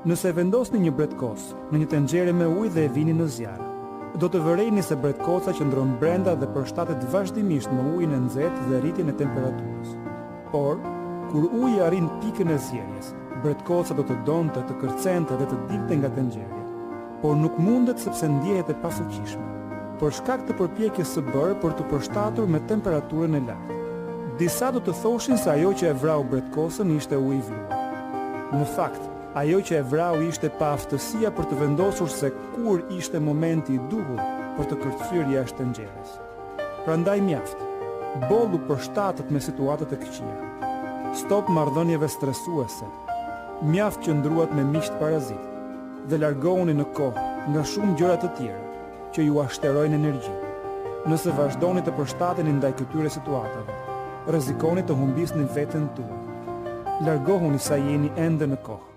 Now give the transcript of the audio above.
Nëse vendosni një bretkos në një tenxhere me ujë dhe e vini në zjarr, do të vërejni se bretkosa qëndron brenda dhe përshtatet vazhdimisht me ujin e nxehtë dhe rritjen e temperaturës. Por, kur uji arrin pikën e zjerjes, bretkosa do të donte, të kërcente dhe të dilte nga tenxherja, por nuk mundet sepse ndjehet e pasuqishme, për shkak të përpjekjes së bërë për të përshtatur me temperaturën e lartë. Disa do të thoshin se ajo që e vrau bretkosën ishte uji i vluar. Në fakt, ajo që e vrau ishte pa aftësia për të vendosur se kur ishte momenti i duhur për të kërcyer jashtë tenxheres. Prandaj mjaft, bollu përshtatet me situatat e këqija. Stop marrëdhënieve stresuese. Mjaft qëndruat me miq parazit dhe largohuni në kohë nga shumë gjëra të tjera që ju ashterojnë energji. Nëse vazhdoni të përshtateni ndaj këtyre situatave, rrezikoni të humbisni veten tuaj. Largohuni sa jeni ende në kohë.